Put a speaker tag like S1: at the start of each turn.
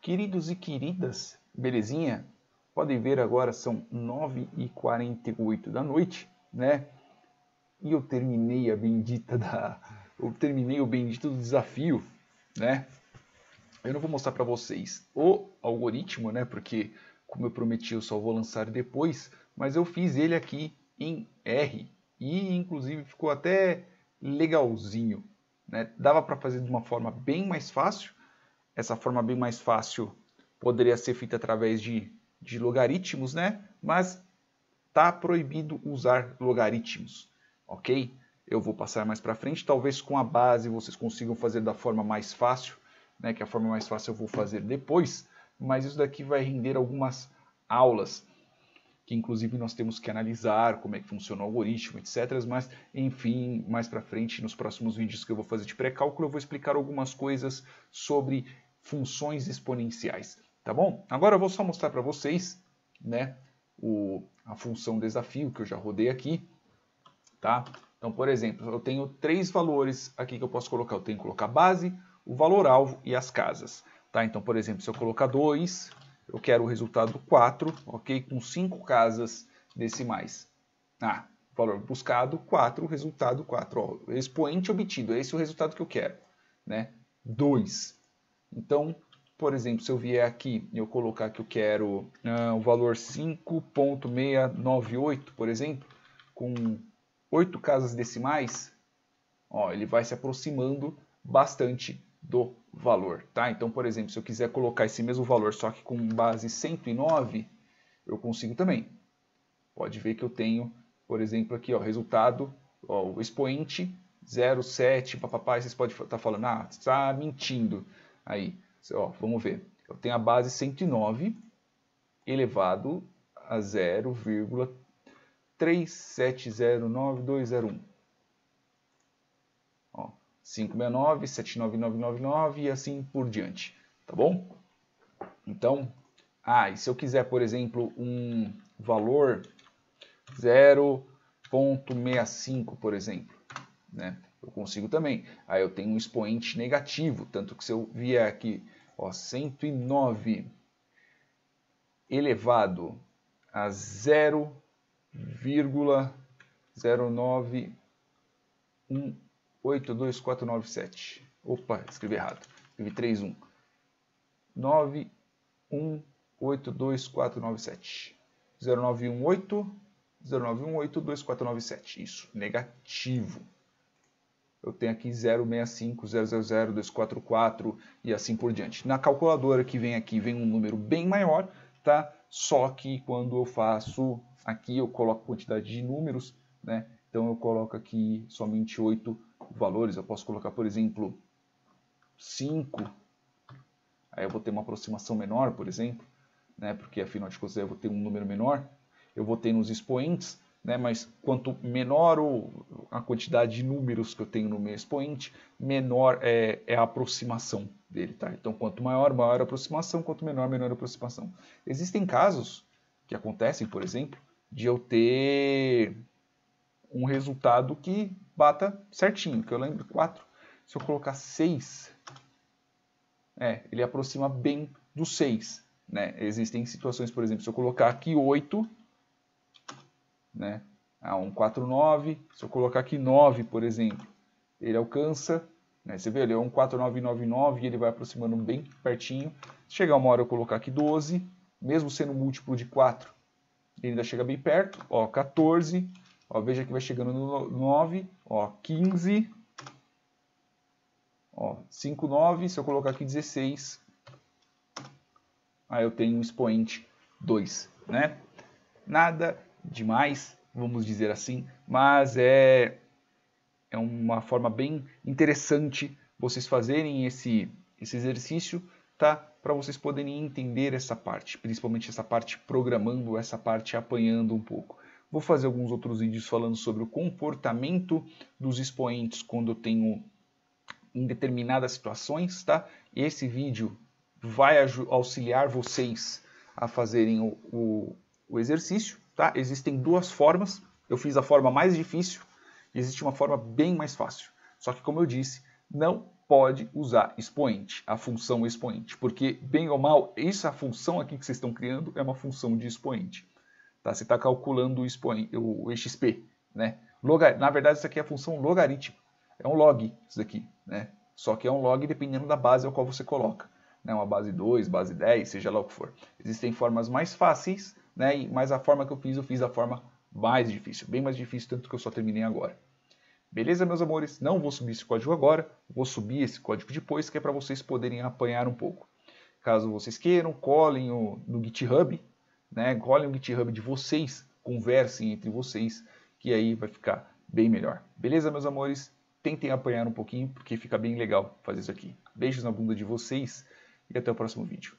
S1: Queridos e queridas, belezinha? Podem ver agora, são 9h48 da noite, né? E eu terminei eu terminei o bendito do desafio, né? Eu não vou mostrar para vocês o algoritmo, né? Porque, como eu prometi, eu só vou lançar depois. Mas eu fiz ele aqui em R. E, inclusive, ficou até legalzinho, né? Dava para fazer de uma forma bem mais fácil. Essa forma bem mais fácil poderia ser feita através de logaritmos, né? Mas está proibido usar logaritmos, ok? Eu vou passar mais para frente, talvez com a base vocês consigam fazer da forma mais fácil, né? Que a forma mais fácil eu vou fazer depois, mas isso daqui vai render algumas aulas, que inclusive nós temos que analisar como é que funciona o algoritmo, etc. Mas, enfim, mais para frente, nos próximos vídeos que eu vou fazer de pré-cálculo, eu vou explicar algumas coisas sobre funções exponenciais, tá bom? Agora eu vou só mostrar para vocês, né, a função desafio que eu já rodei aqui, tá? Então, por exemplo, eu tenho três valores aqui que eu posso colocar. Eu tenho que colocar a base, o valor-alvo e as casas, tá? Então, por exemplo, se eu colocar 2, eu quero o resultado 4, ok? Com 5 casas decimais. Valor buscado 4, resultado 4. Ó, expoente obtido, esse é o resultado que eu quero, né? 2. Então, por exemplo, se eu vier aqui e eu colocar que eu quero o valor 5.698, por exemplo, com 8 casas decimais, ó, ele vai se aproximando bastante do valor, tá? Então, por exemplo, se eu quiser colocar esse mesmo valor, só que com base 109, eu consigo também. Pode ver que eu tenho, por exemplo, aqui, ó, resultado, ó, o expoente 0,7, papapá, vocês podem estar falando, você está mentindo. Aí, ó, vamos ver. Eu tenho a base 109 elevado a 0,3709201. 569, 79999 e assim por diante, tá bom? Então, e se eu quiser, por exemplo, um valor 0,65, por exemplo, né? Eu consigo também. Aí eu tenho um expoente negativo, tanto que se eu vier aqui, ó, 109 elevado a 0,09182.497. Opa, escrevi errado. Escrevi 31. 9182497. 09182.497. Isso, negativo. Eu tenho aqui 065, 000, 244 e assim por diante. Na calculadora que vem aqui, vem um número bem maior, tá? Só que quando eu faço aqui, eu coloco quantidade de números, né? Então eu coloco aqui somente 8 valores. Eu posso colocar, por exemplo, 5. Aí eu vou ter uma aproximação menor, por exemplo, né? Porque afinal de contas eu vou ter um número menor. Eu vou ter nos expoentes, né? Mas quanto menor a quantidade de números que eu tenho no meu expoente, menor é a aproximação dele, tá? Então, quanto maior, maior a aproximação, quanto menor, menor a aproximação. Existem casos que acontecem, por exemplo, de eu ter um resultado que bata certinho, que eu lembro 4. Se eu colocar 6, ele aproxima bem do 6, né? Existem situações, por exemplo, se eu colocar aqui 8, né? 149, se eu colocar aqui 9, por exemplo, ele alcança, né? Você vê, ele é um 4999 e ele vai aproximando bem pertinho. Se chegar uma hora eu colocar aqui 12, mesmo sendo múltiplo de 4, ele ainda chega bem perto, ó, 14, ó, veja que vai chegando no 9, ó, 15, ó, 5, 9, se eu colocar aqui 16, aí eu tenho um expoente 2, né? Nada demais, vamos dizer assim, mas é uma forma bem interessante vocês fazerem esse exercício, tá? Para vocês poderem entender essa parte, principalmente essa parte programando, essa parte apanhando um pouco. Vou fazer alguns outros vídeos falando sobre o comportamento dos expoentes quando eu tenho em determinadas situações, tá? Esse vídeo vai auxiliar vocês a fazerem o exercício, tá? Existem duas formas. Eu fiz a forma mais difícil e existe uma forma bem mais fácil. Só que, como eu disse, não pode usar expoente, a função expoente, porque, bem ou mal, essa função aqui que vocês estão criando é uma função de expoente. Tá? Você está calculando o XP. Né? Na verdade, isso aqui é a função logaritmo. É um log, isso daqui. Né? Só que é um log dependendo da base ao qual você coloca. Né? Uma base 2, base 10, seja lá o que for. Existem formas mais fáceis, né? Mas a forma que eu fiz da forma mais difícil. Bem mais difícil, tanto que eu só terminei agora. Beleza, meus amores? Não vou subir esse código agora, vou subir esse código depois, que é para vocês poderem apanhar um pouco. Caso vocês queiram, colhem no GitHub, né? Colhem o GitHub de vocês, conversem entre vocês, que aí vai ficar bem melhor. Beleza, meus amores? Tentem apanhar um pouquinho, porque fica bem legal fazer isso aqui. Beijos na bunda de vocês e até o próximo vídeo.